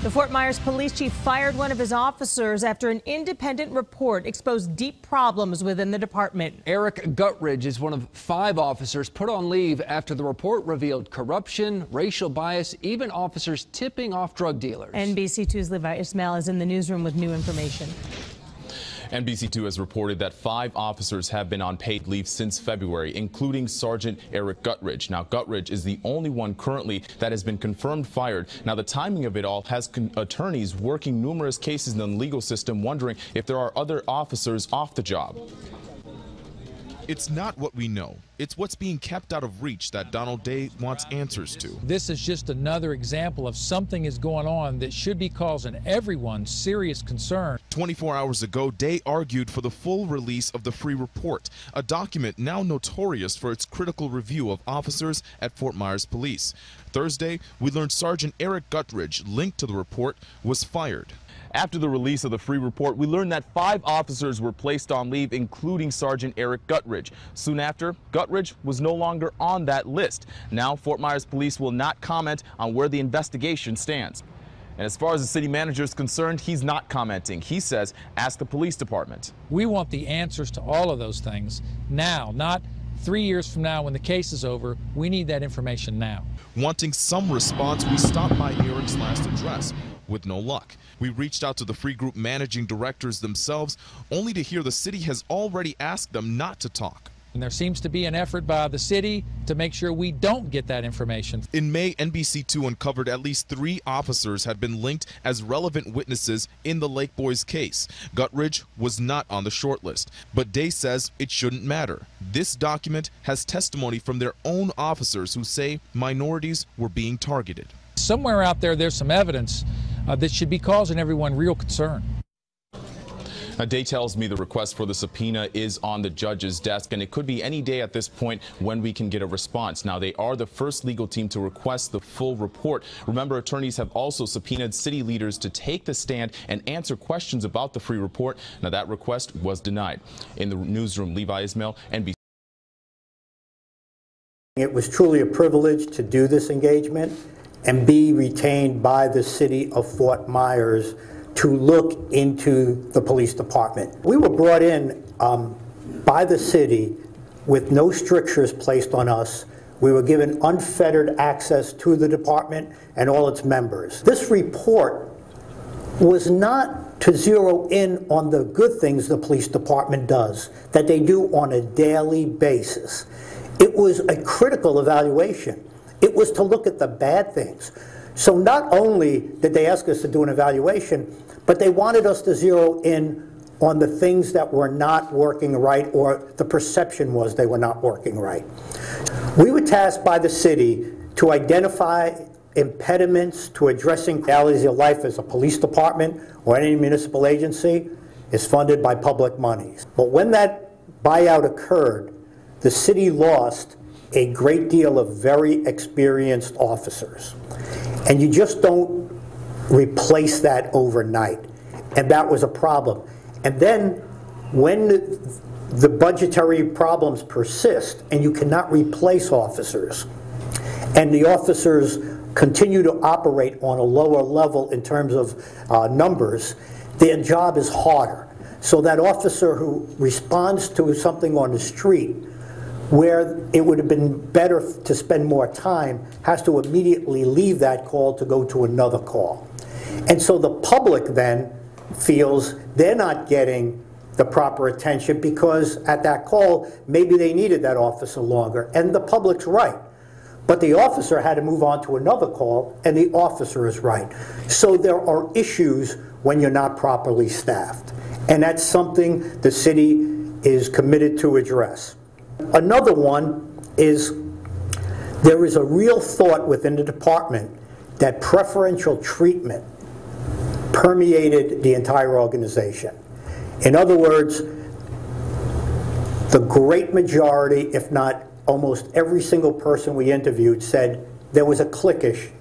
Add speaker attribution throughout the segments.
Speaker 1: The Fort Myers police chief fired one of his officers after an independent report exposed deep problems within the department.
Speaker 2: Eric Guttridge is one of 5 officers put on leave after the report revealed corruption, racial bias, even officers tipping off drug dealers.
Speaker 1: NBC2's Levi Ismail is in the newsroom with new information.
Speaker 3: NBC2 has reported that 5 officers have been on paid leave since February, including Sergeant Eric Guttridge. Now, Guttridge is the only one currently that has been confirmed fired. Now, the timing of it all has attorneys working numerous cases in the legal system wondering if there are other officers off the job.
Speaker 4: It's not what we know. It's what's being kept out of reach that Donald Day wants answers to.
Speaker 5: This is just another example of something is going on that should be causing everyone serious concern.
Speaker 4: 24 hours ago, Day argued for the full release of the free report, a document now notorious for its critical review of officers at Fort Myers Police. Thursday, we learned Sergeant Eric Guttridge, linked to the report, was fired.
Speaker 3: After the release of the free report, we learned that 5 officers were placed on leave, including Sergeant Eric Guttridge. Soon after, Guttridge was no longer on that list. Now, Fort Myers Police will not comment on where the investigation stands. And as far as the city manager is concerned, he's not commenting. He says, ask the police department.
Speaker 5: We want the answers to all of those things now, not 3 years from now when the case is over. We need that information now.
Speaker 4: Wanting some response, we stopped by Eric's last address. With no luck. We reached out to the Free Group managing directors themselves, only to hear the city has already asked them not to talk.
Speaker 5: And there seems to be an effort by the city to make sure we don't get that information.
Speaker 4: In May, NBC2 uncovered at least 3 officers had been linked as relevant witnesses in the Lake Boys case. Guttridge was not on the short list, but Day says it shouldn't matter. This document has testimony from their own officers who say minorities were being targeted.
Speaker 5: Somewhere out there, there's some evidence that should be causing everyone real concern.
Speaker 3: Now, Day tells me the request for the subpoena is on the judge's desk, and it could be any day at this point when we can get a response. Now, they are the first legal team to request the full report. Remember, attorneys have also subpoenaed city leaders to take the stand and answer questions about the free report. Now, that request was denied. In the newsroom, Levi Ismail, NBC.
Speaker 6: It was truly a privilege to do this engagement and be retained by the city of Fort Myers to look into the police department. We were brought in by the city with no strictures placed on us. We were given unfettered access to the department and all its members. This report was not to zero in on the good things the police department does, that they do on a daily basis. It was a critical evaluation. It was to look at the bad things. So not only did they ask us to do an evaluation, but they wanted us to zero in on the things that were not working right, or the perception was they were not working right. We were tasked by the city to identify impediments to addressing realities of life as a police department or any municipal agency is funded by public monies. But when that buyout occurred, the city lost a great deal of very experienced officers. And you just don't replace that overnight. And that was a problem. And then when the budgetary problems persist and you cannot replace officers, and the officers continue to operate on a lower level in terms of numbers, their job is harder. So that officer who responds to something on the street where it would have been better to spend more time has to immediately leave that call to go to another call. And so the public then feels they're not getting the proper attention because at that call, maybe they needed that officer longer. And the public's right. But the officer had to move on to another call, and the officer is right. So there are issues when you're not properly staffed. And that's something the city is committed to address. Another one is there is a real thought within the department that preferential treatment permeated the entire organization. In other words, the great majority, if not almost every single person we interviewed, said there was a cliquish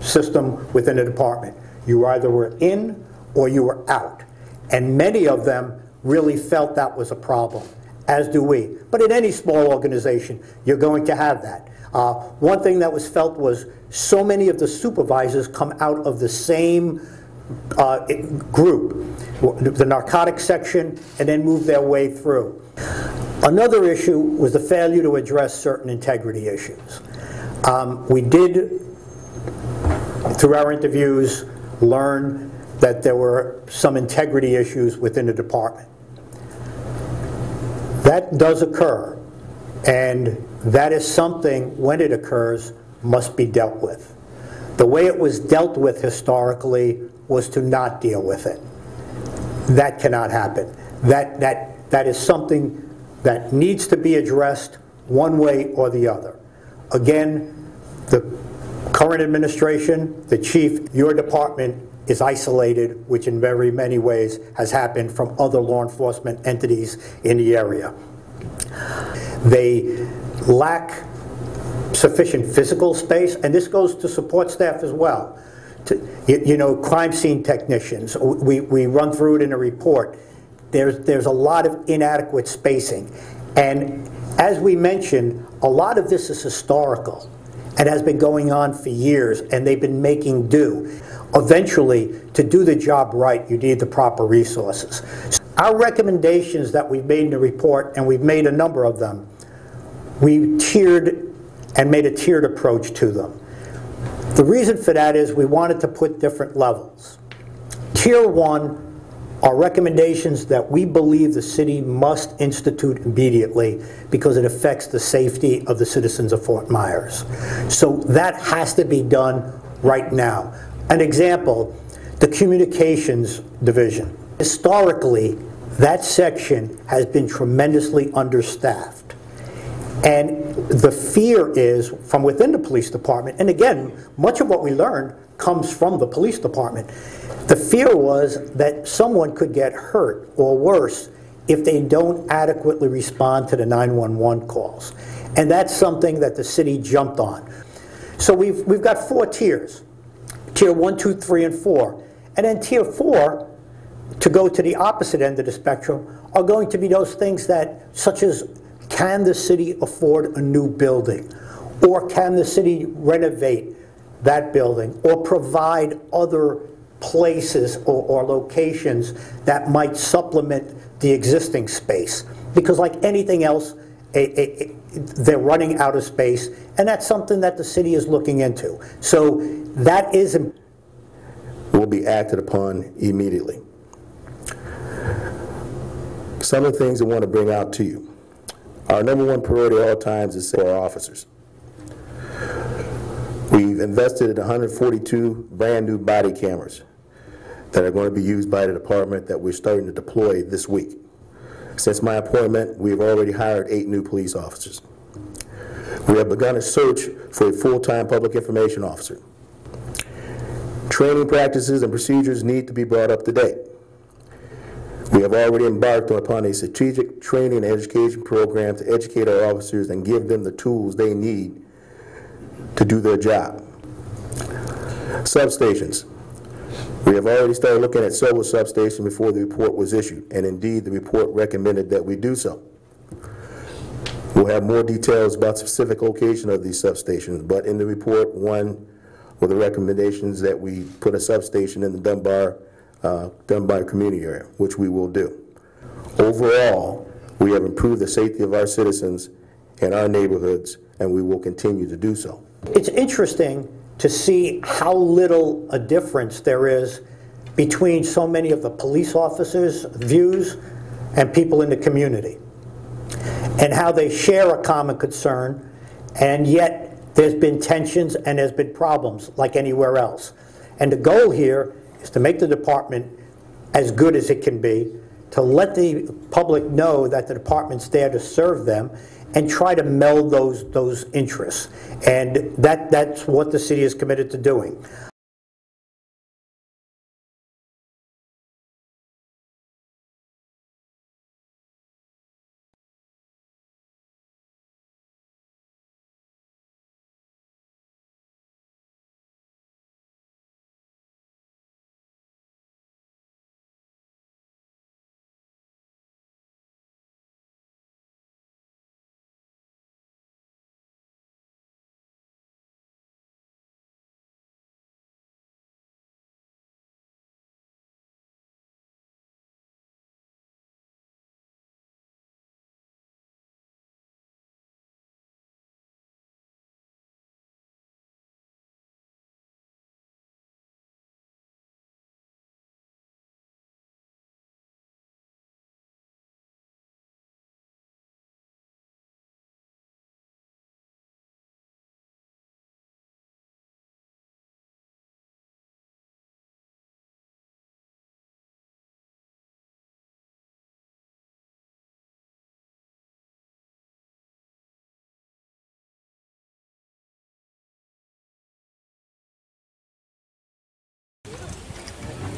Speaker 6: system within the department. You either were in or you were out. And many of them really felt that was a problem, as do we. But in any small organization, you're going to have that. One thing that was felt was so many of the supervisors come out of the same group, the narcotics section, and then move their way through. Another issue was the failure to address certain integrity issues. We did, through our interviews, learn that there were some integrity issues within the department. That does occur, and that is something, when it occurs, must be dealt with. The way it was dealt with historically was to not deal with it. That cannot happen. That is something that needs to be addressed one way or the other. Again, the current administration, the chief, your department is isolated, which in very many ways has happened from other law enforcement entities in the area. They lack sufficient physical space, and this goes to support staff as well. You know, crime scene technicians, we run through it in a report. There's a lot of inadequate spacing. And as we mentioned, a lot of this is historical and has been going on for years, and they've been making do. Eventually, to do the job right, you need the proper resources. Our recommendations that we've made in the report, and we've made a number of them, we tiered and made a tiered approach to them. The reason for that is we wanted to put different levels. Tier 1 are recommendations that we believe the city must institute immediately because it affects the safety of the citizens of Fort Myers. So that has to be done right now. An example, the communications division. Historically, that section has been tremendously understaffed. And the fear is from within the police department, and again, much of what we learned comes from the police department. The fear was that someone could get hurt or worse if they don't adequately respond to the 911 calls. And that's something that the city jumped on. So we've got 4 tiers. Tier 1, 2, 3, and 4. And then tier 4, to go to the opposite end of the spectrum, are going to be those things that, such as, can the city afford a new building? Or can the city renovate that building? Or provide other places or locations that might supplement the existing space? Because like anything else, they're running out of space, and that's something that the city is looking into. So that
Speaker 7: will be acted upon immediately. Some of the things I want to bring out to you. Our #1 priority at all times is for our officers. We've invested in 142 brand new body cameras that are going to be used by the department that we're starting to deploy this week. Since my appointment, we have already hired 8 new police officers. We have begun a search for a full-time public information officer. Training practices and procedures need to be brought up to date. We have already embarked upon a strategic training and education program to educate our officers and give them the tools they need to do their job. Substations. We have already started looking at several substations before the report was issued, and indeed the report recommended that we do so. We'll have more details about the specific location of these substations, but in the report, one were the recommendations that we put a substation in the Dunbar community area, which we will do. Overall, we have improved the safety of our citizens in our neighborhoods, and we will continue to do so.
Speaker 6: It's interesting to see how little a difference there is between so many of the police officers' views and people in the community, and how they share a common concern, and yet there's been tensions and there's been problems like anywhere else. And the goal here is to make the department as good as it can be, to let the public know that the department's there to serve them, and try to meld those interests. And that's what the city is committed to doing.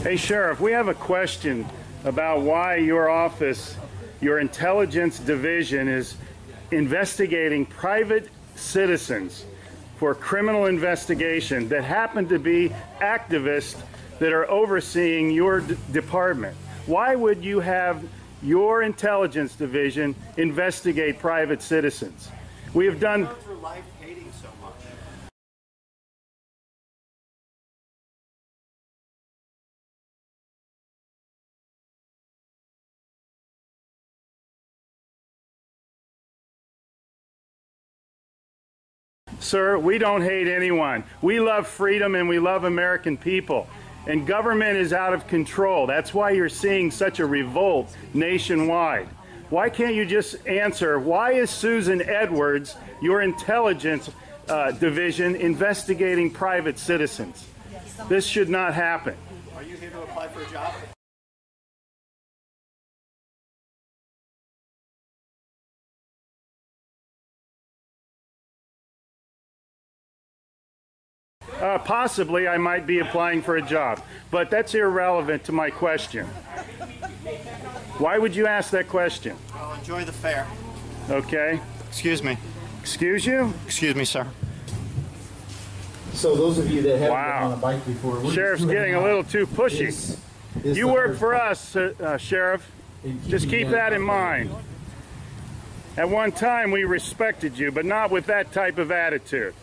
Speaker 8: Hey, Sheriff, we have a question about why your office, your intelligence division, is investigating private citizens for criminal investigation that happen to be activists that are overseeing your department. Why would you have your intelligence division investigate private citizens? We have done... Sir, we don't hate anyone. We love freedom and we love American people. And government is out of control. That's why you're seeing such a revolt nationwide. Why can't you just answer, why is Susan Edwards, your intelligence division, investigating private citizens? This should not happen.
Speaker 9: Are you here to apply for a job?
Speaker 8: Possibly I might be applying for a job, but that's irrelevant to my question. Why would you ask that question?
Speaker 9: Well, enjoy the fair.
Speaker 8: Okay.
Speaker 9: Excuse me.
Speaker 8: Excuse you?
Speaker 9: Excuse me, sir.
Speaker 10: So those of you that haven't
Speaker 8: Wow.
Speaker 10: been on a bike before,
Speaker 8: Sheriff's getting a little too pushy. You work for us, Sheriff. Just keep that in mind. At one time we respected you, but not with that type of attitude.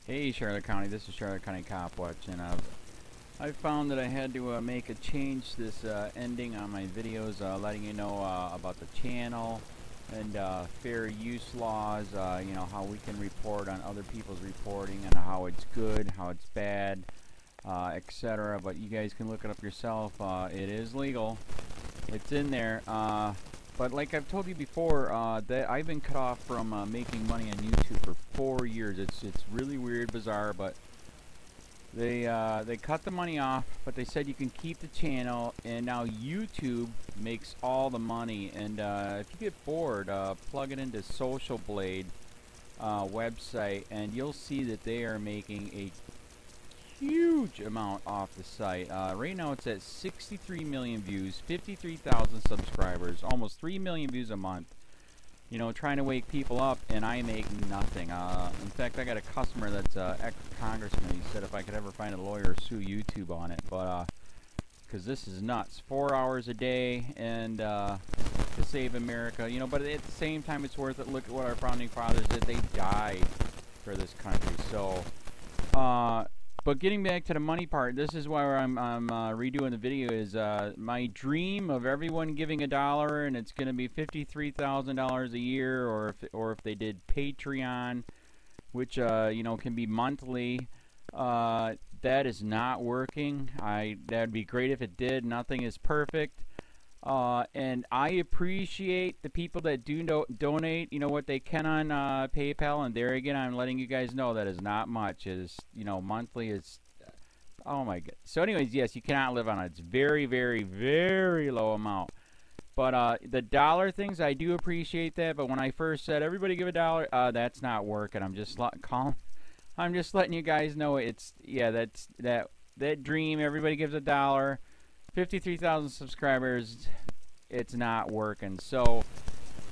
Speaker 11: Hey Charlotte County, this is Charlotte County COPWATCH, and I found that I had to make a change this ending on my videos, letting you know about the channel and fair use laws, you know, how we can report on other people's reporting and how it's good, how it's bad, etc. But you guys can look it up yourself. It is legal. It's in there. But like I've told you before, that I've been cut off from making money on YouTube for 4 years. It's really weird, bizarre, but they cut the money off, but they said you can keep the channel, and now YouTube makes all the money. And if you get bored, plug it into Social Blade website, and you'll see that they are making a huge amount off the site. Right now it's at 63 million views, 53,000 subscribers, almost 3 million views a month. You know, trying to wake people up, and I make nothing. In fact, I got a customer that's ex-congressman. He said if I could ever find a lawyer, sue YouTube on it. But because this is nuts. 4 hours a day, and to save America. You know, but at the same time, it's worth it. Look at what our founding fathers did. They died for this country. So But getting back to the money part, this is why I'm redoing the video. Is my dream of everyone giving $1, and it's going to be $53,000 a year, or if they did Patreon, which you know, can be monthly. That is not working. That'd be great if it did. Nothing is perfect. And I appreciate the people that do donate, you know, what they can on PayPal. And there again, I'm letting you guys know that is not much. It is, you know, monthly is, oh my god. So anyways, yes, you cannot live on it. It's very, very, very low amount. But the dollar things, I do appreciate that. But when I first said everybody give $1, that's not working. I'm just letting you guys know it's, yeah, that dream. Everybody gives $1. 53,000 subscribers, it's not working. So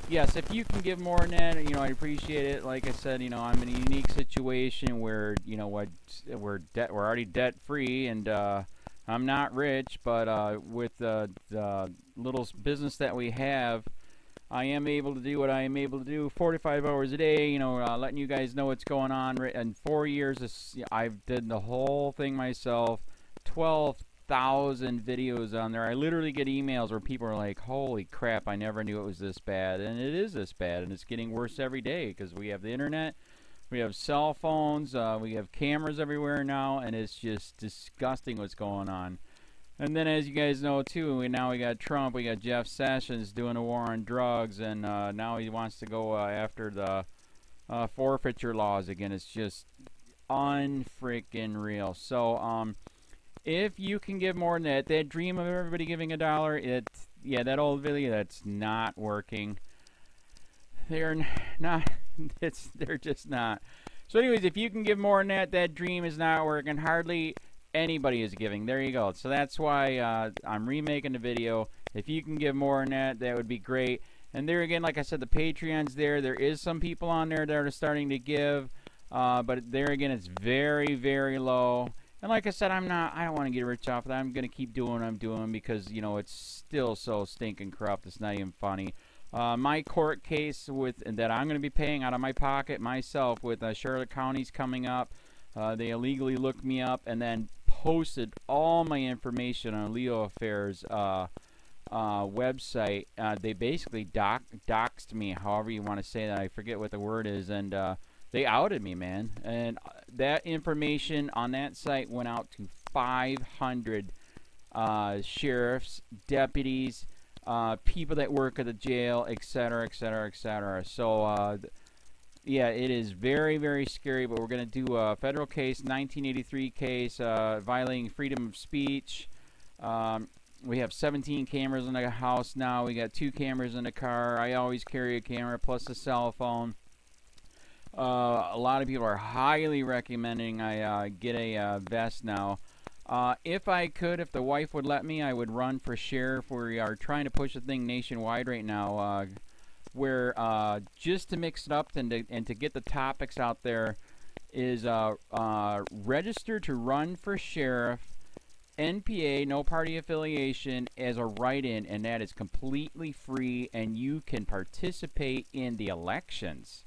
Speaker 11: yes, if you can give more than that, you know, I appreciate it. Like I said, you know, I'm in a unique situation where, you know, we're already debt free, and I'm not rich, but with the little business that we have, I am able to do what I am able to do 45 hours a day, you know, letting you guys know what's going on. In 4 years, I've did the whole thing myself. 12,000 videos on there. I literally get emails where people are like, holy crap, I never knew it was this bad. And it is this bad, and it's getting worse every day because we have the internet, we have cell phones, we have cameras everywhere now, and it's just disgusting what's going on. And then, as you guys know too, now we got Trump, we got Jeff Sessions doing a war on drugs, and now he wants to go after the forfeiture laws again. It's just unfreaking real. So if you can give more than that dream of everybody giving $1, yeah, that old video, that's not working. They're not, they're just not. So anyways, if you can give more than that dream is not working. Hardly anybody is giving. There you go. So that's why I'm remaking the video. If you can give more than that, that would be great. And there again, like I said, the Patreon's there. There is some people on there that are starting to give, but there again, it's very, very low. And like I said, I don't want to get rich off of that. I'm going to keep doing what I'm doing because, you know, it's still so stinking corrupt. It's not even funny. My court case that I'm going to be paying out of my pocket myself with Charlotte County's coming up. They illegally looked me up and then posted all my information on LEOAFFAIRS website. They basically doxed me, however you want to say that. I forget what the word is, and they outed me, man. And that information on that site went out to 500 sheriffs, deputies, people that work at the jail, etc., etc., etc. So yeah, it is very, very scary, but we're going to do a federal case, 1983 case, violating freedom of speech. We have 17 cameras in the house now. We got 2 cameras in the car. I always carry a camera plus a cell phone. A lot of people are highly recommending I get a vest now. If I could, if the wife would let me, I would run for sheriff. We are trying to push the thing nationwide right now, where just to mix it up and to get the topics out there is register to run for sheriff, NPA, no party affiliation, as a write-in, and that is completely free, and you can participate in the elections.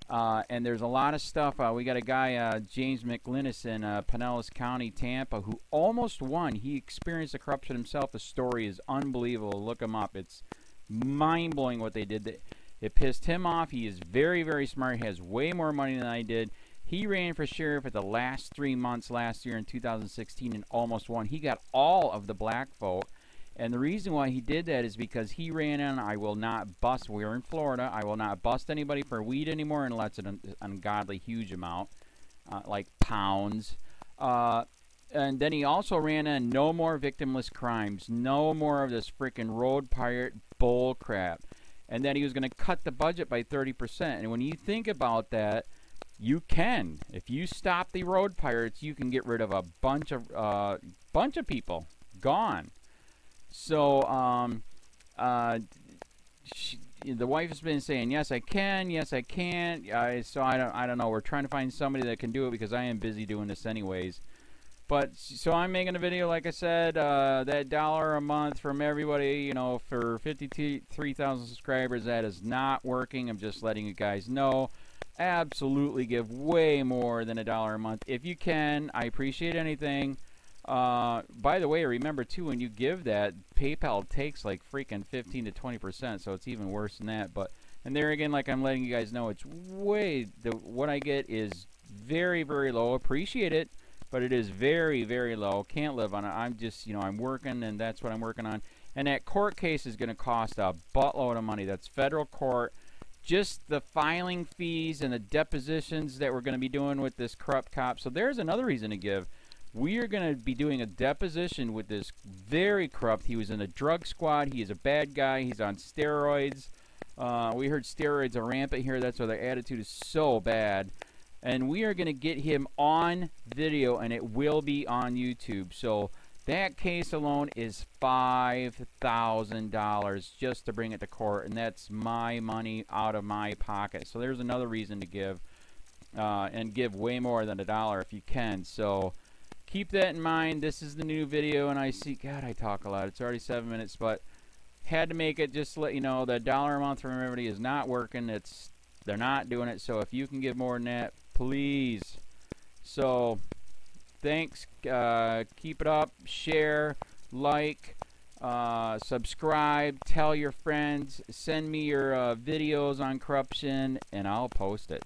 Speaker 11: And there's a lot of stuff. We got a guy, James McLinnis in Pinellas County, Tampa, who almost won. He experienced the corruption himself. The story is unbelievable. Look him up. It's mind-blowing what they did. It pissed him off. He is very, very smart. He has way more money than I did. He ran for sheriff at the last 3 months last year in 2016 and almost won. He got all of the black vote. And the reason why he did that is because he ran in, I will not bust, we're in Florida, I will not bust anybody for weed anymore unless it's an ungodly huge amount, like pounds. And then he also ran in, no more victimless crimes, no more of this freaking road pirate bull crap. And then he was going to cut the budget by 30%. And when you think about that, you can. If you stop the road pirates, you can get rid of a bunch of people. Gone. So, the wife has been saying, yes, I can, yes, I can't. So I don't know. We're trying to find somebody that can do it because I am busy doing this anyways. But, so I'm making a video, like I said, that $1 a month from everybody, you know, for 53,000 subscribers, that is not working. I'm just letting you guys know. absolutely give way more than $1 a month. If you can, I appreciate anything. By the way, remember too, when you give that, PayPal takes like freaking 15 to 20%, so it's even worse than that. But, and there again, like I'm letting you guys know, it's way, what I get is very, very low. Appreciate it, but it is very, very low. Can't live on it. I'm just, you know, I'm working, and that's what I'm working on. And that court case is going to cost a buttload of money. That's federal court. Just the filing fees and the depositions that we're going to be doing with this corrupt cop. So there's another reason to give. We are going to be doing a deposition with this very corrupt. He was in a drug squad. He is a bad guy. He's on steroids. We heard steroids are rampant here. That's why their attitude is so bad. And we are going to get him on video, and it will be on YouTube. So that case alone is $5,000 just to bring it to court, and that's my money out of my pocket. So there's another reason to give, and give way more than $1 if you can. So keep that in mind. This is the new video, and I see, God, I talk a lot. It's already 7 minutes, but had to make it just to let you know that $1 a month from Remedy is not working. They're not doing it. So if you can give more than that, please. So thanks. Keep it up. Share, like, subscribe, tell your friends, send me your videos on corruption, and I'll post it.